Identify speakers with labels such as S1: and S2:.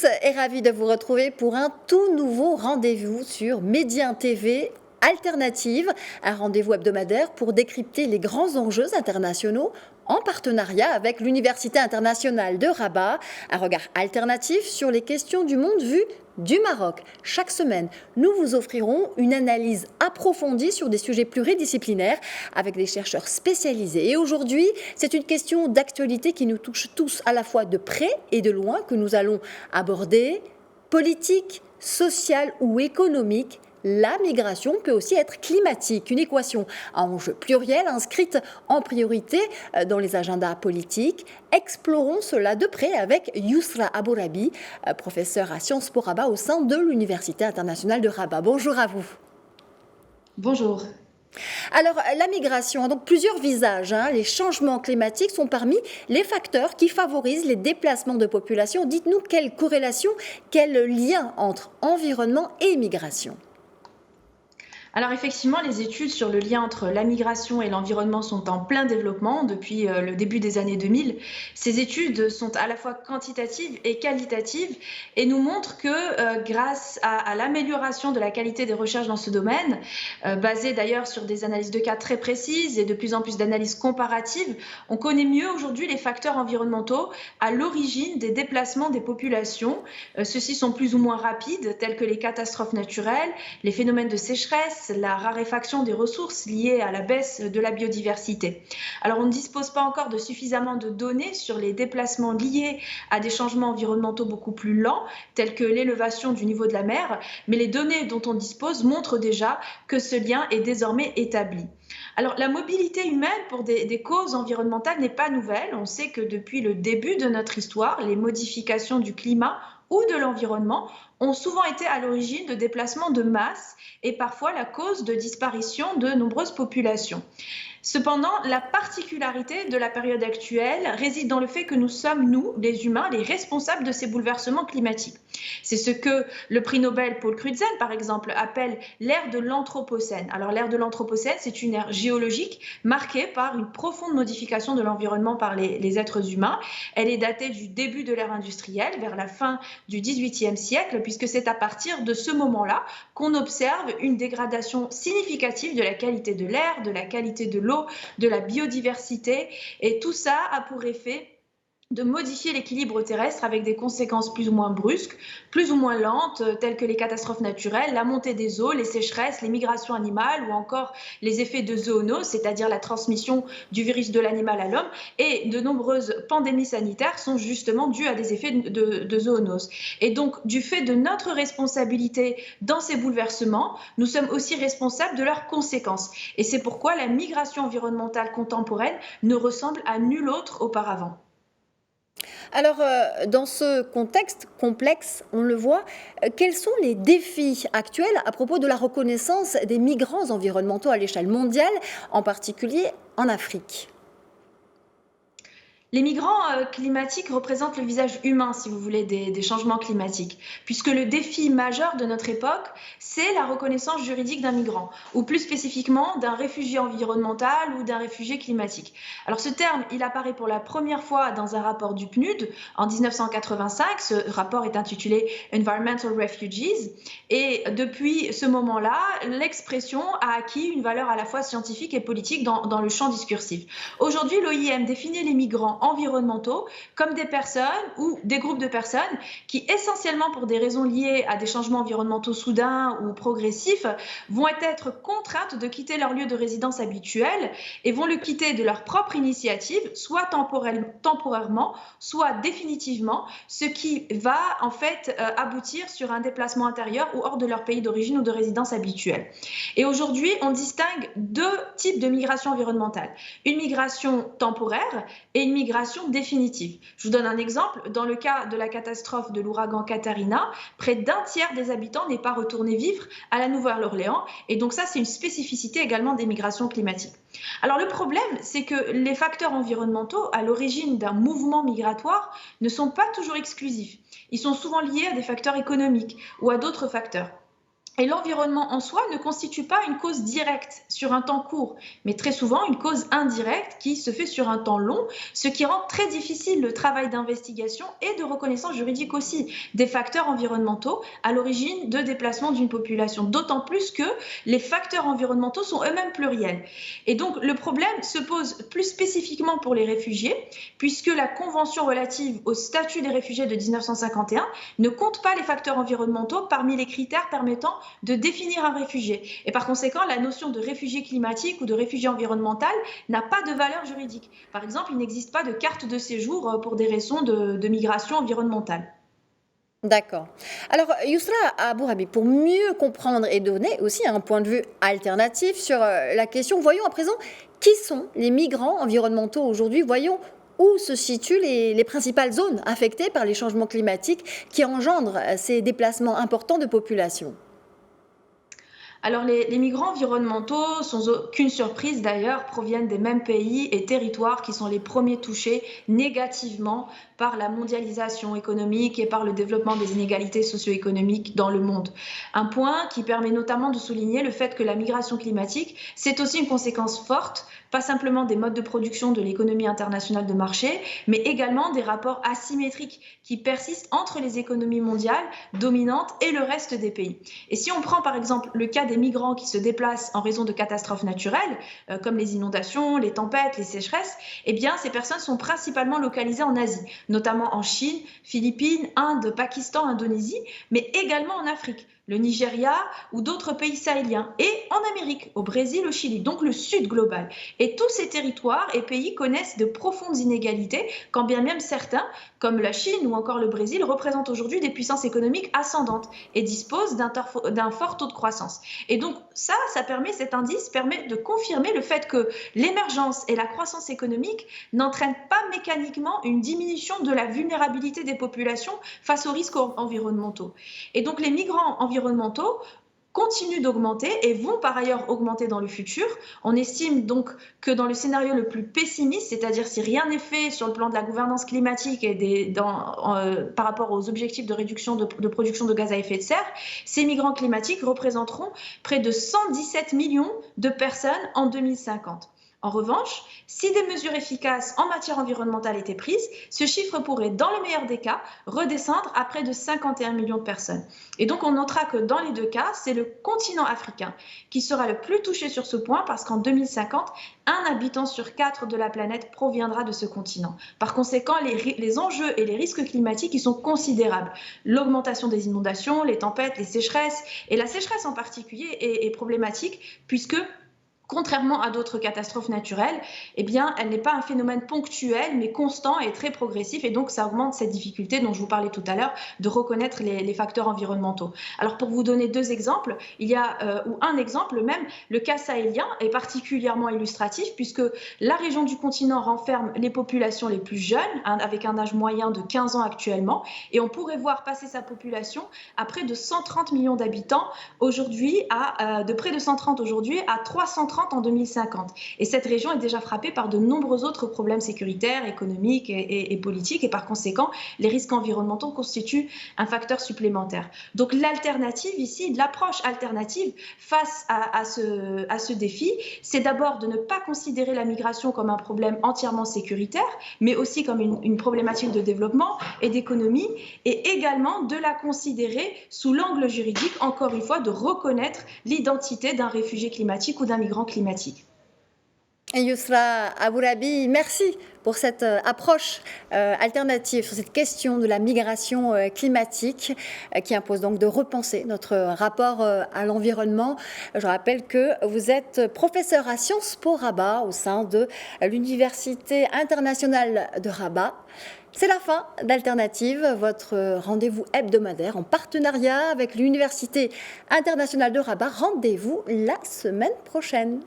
S1: tous et ravi de vous retrouver pour un tout nouveau rendez-vous sur Média TV Alternative, un rendez-vous hebdomadaire pour décrypter les grands enjeux internationaux en partenariat avec l'Université internationale de Rabat, un regard alternatif sur les questions du monde vu du Maroc. Chaque semaine, nous vous offrirons une analyse approfondie sur des sujets pluridisciplinaires avec des chercheurs spécialisés. Et aujourd'hui, c'est une question d'actualité qui nous touche tous à la fois de près et de loin que nous allons aborder. Politique, sociale ou économique, la migration peut aussi être climatique, une équation à enjeu pluriel inscrite en priorité dans les agendas politiques. Explorons cela de près avec Yousra Abourabi, professeure à Sciences Po Rabat au sein de l'Université internationale de Rabat. Bonjour à vous.
S2: Bonjour.
S1: Alors, la migration a donc plusieurs visages. Les changements climatiques sont parmi les facteurs qui favorisent les déplacements de population. Dites-nous quelle corrélation, quel lien entre environnement et migration?
S2: Alors effectivement, les études sur le lien entre la migration et l'environnement sont en plein développement depuis le début des années 2000. Ces études sont à la fois quantitatives et qualitatives et nous montrent que grâce à l'amélioration de la qualité des recherches dans ce domaine, basées d'ailleurs sur des analyses de cas très précises et de plus en plus d'analyses comparatives, on connaît mieux aujourd'hui les facteurs environnementaux à l'origine des déplacements des populations. Ceux-ci sont plus ou moins rapides, tels que les catastrophes naturelles, les phénomènes de sécheresse, la raréfaction des ressources liées à la baisse de la biodiversité. Alors on ne dispose pas encore de suffisamment de données sur les déplacements liés à des changements environnementaux beaucoup plus lents, tels que l'élévation du niveau de la mer, mais les données dont on dispose montrent déjà que ce lien est désormais établi. Alors la mobilité humaine pour des causes environnementales n'est pas nouvelle. On sait que depuis le début de notre histoire, les modifications du climat ou de l'environnement ont souvent été à l'origine de déplacements de masse et parfois la cause de disparition de nombreuses populations. Cependant, la particularité de la période actuelle réside dans le fait que nous sommes, nous, les humains, les responsables de ces bouleversements climatiques. C'est ce que le prix Nobel Paul Crutzen, par exemple, appelle l'ère de l'Anthropocène. Alors l'ère de l'Anthropocène, c'est une ère géologique marquée par une profonde modification de l'environnement par les êtres humains. Elle est datée du début de l'ère industrielle, vers la fin du XVIIIe siècle, puisque c'est à partir de ce moment-là qu'on observe une dégradation significative de la qualité de l'air, de la qualité de l'eau, de la biodiversité, et tout ça a pour effet de modifier l'équilibre terrestre avec des conséquences plus ou moins brusques, plus ou moins lentes, telles que les catastrophes naturelles, la montée des eaux, les sécheresses, les migrations animales ou encore les effets de zoonose, c'est-à-dire la transmission du virus de l'animal à l'homme, et de nombreuses pandémies sanitaires sont justement dues à des effets de zoonose. Et donc, du fait de notre responsabilité dans ces bouleversements, nous sommes aussi responsables de leurs conséquences. Et c'est pourquoi la migration environnementale contemporaine ne ressemble à nulle autre auparavant.
S1: Alors, dans ce contexte complexe, on le voit, quels sont les défis actuels à propos de la reconnaissance des migrants environnementaux à l'échelle mondiale, en particulier en Afrique ?
S2: Les migrants climatiques représentent le visage humain, si vous voulez, des changements climatiques, puisque le défi majeur de notre époque, c'est la reconnaissance juridique d'un migrant, ou plus spécifiquement d'un réfugié environnemental ou d'un réfugié climatique. Alors ce terme, il apparaît pour la première fois dans un rapport du PNUD en 1985. Ce rapport est intitulé Environmental Refugees, et depuis ce moment-là, l'expression a acquis une valeur à la fois scientifique et politique dans le champ discursif. Aujourd'hui, l'OIM définit les migrants environnementaux comme des personnes ou des groupes de personnes qui, essentiellement pour des raisons liées à des changements environnementaux soudains ou progressifs, vont être contraintes de quitter leur lieu de résidence habituel et vont le quitter de leur propre initiative, soit temporairement, soit définitivement, ce qui va en fait aboutir sur un déplacement intérieur ou hors de leur pays d'origine ou de résidence habituelle. Et aujourd'hui, on distingue deux types de migration environnementale. Une migration temporaire et une migration définitive. Je vous donne un exemple. Dans le cas de la catastrophe de l'ouragan Katrina, près d'un tiers des habitants n'est pas retourné vivre à la Nouvelle-Orléans. Et donc ça, c'est une spécificité également des migrations climatiques. Alors le problème, c'est que les facteurs environnementaux à l'origine d'un mouvement migratoire ne sont pas toujours exclusifs. Ils sont souvent liés à des facteurs économiques ou à d'autres facteurs. Et l'environnement en soi ne constitue pas une cause directe sur un temps court, mais très souvent une cause indirecte qui se fait sur un temps long, ce qui rend très difficile le travail d'investigation et de reconnaissance juridique aussi des facteurs environnementaux à l'origine de déplacement d'une population, d'autant plus que les facteurs environnementaux sont eux-mêmes pluriels. Et donc le problème se pose plus spécifiquement pour les réfugiés, puisque la Convention relative au statut des réfugiés de 1951 ne compte pas les facteurs environnementaux parmi les critères permettant de définir un réfugié. Et par conséquent, la notion de réfugié climatique ou de réfugié environnemental n'a pas de valeur juridique. Par exemple, il n'existe pas de carte de séjour pour des raisons de migration environnementale.
S1: D'accord. Alors, Yousra Abourabi, pour mieux comprendre et donner aussi un point de vue alternatif sur la question, voyons à présent qui sont les migrants environnementaux aujourd'hui. Voyons où se situent les principales zones affectées par les changements climatiques qui engendrent ces déplacements importants de population.
S2: Alors les migrants environnementaux, sans aucune surprise d'ailleurs, proviennent des mêmes pays et territoires qui sont les premiers touchés négativement par la mondialisation économique et par le développement des inégalités socio-économiques dans le monde. Un point qui permet notamment de souligner le fait que la migration climatique, c'est aussi une conséquence forte, pas simplement des modes de production de l'économie internationale de marché, mais également des rapports asymétriques qui persistent entre les économies mondiales dominantes et le reste des pays. Et si on prend par exemple le cas des migrants qui se déplacent en raison de catastrophes naturelles, comme les inondations, les tempêtes, les sécheresses, eh bien ces personnes sont principalement localisées en Asie, notamment en Chine, Philippines, Inde, Pakistan, Indonésie, mais également en Afrique, le Nigeria ou d'autres pays sahéliens, et en Amérique, au Brésil, au Chili, donc le sud global. Et tous ces territoires et pays connaissent de profondes inégalités, quand bien même certains, comme la Chine ou encore le Brésil, représentent aujourd'hui des puissances économiques ascendantes et disposent d'un fort taux de croissance. Et donc cet indice permet de confirmer le fait que l'émergence et la croissance économique n'entraînent pas mécaniquement une diminution de la vulnérabilité des populations face aux risques environnementaux. Et donc les migrants environnementaux continuent d'augmenter et vont par ailleurs augmenter dans le futur. On estime donc que dans le scénario le plus pessimiste, c'est-à-dire si rien n'est fait sur le plan de la gouvernance climatique et par rapport aux objectifs de réduction de production de gaz à effet de serre, ces migrants climatiques représenteront près de 117 millions de personnes en 2050. En revanche, si des mesures efficaces en matière environnementale étaient prises, ce chiffre pourrait, dans le meilleur des cas, redescendre à près de 51 millions de personnes. Et donc, on notera que dans les deux cas, c'est le continent africain qui sera le plus touché sur ce point parce qu'en 2050, un habitant sur 4 de la planète proviendra de ce continent. Par conséquent, les enjeux et les risques climatiques, ils sont considérables. L'augmentation des inondations, les tempêtes, les sécheresses, et la sécheresse en particulier est problématique puisque contrairement à d'autres catastrophes naturelles, eh bien, elle n'est pas un phénomène ponctuel, mais constant et très progressif. Et donc, ça augmente cette difficulté dont je vous parlais tout à l'heure de reconnaître les facteurs environnementaux. Alors, pour vous donner deux exemples, ou un exemple même, le cas sahélien est particulièrement illustratif puisque la région du continent renferme les populations les plus jeunes, avec un âge moyen de 15 ans actuellement. Et on pourrait voir passer sa population à près de 130 millions d'habitants aujourd'hui, de près de 130 aujourd'hui à 330 en 2050. Et cette région est déjà frappée par de nombreux autres problèmes sécuritaires, économiques et politiques. Et par conséquent, les risques environnementaux constituent un facteur supplémentaire. Donc l'alternative ici, l'approche alternative face à ce défi, c'est d'abord de ne pas considérer la migration comme un problème entièrement sécuritaire, mais aussi comme une problématique de développement et d'économie, et également de la considérer sous l'angle juridique, encore une fois, de reconnaître l'identité d'un réfugié climatique ou d'un migrant climatique.
S1: Yousra Abourabi, merci pour cette approche alternative sur cette question de la migration climatique qui impose donc de repenser notre rapport à l'environnement. Je rappelle que vous êtes professeur à Sciences Po Rabat au sein de l'Université internationale de Rabat. C'est la fin d'Alternative, votre rendez-vous hebdomadaire en partenariat avec l'Université internationale de Rabat. Rendez-vous la semaine prochaine.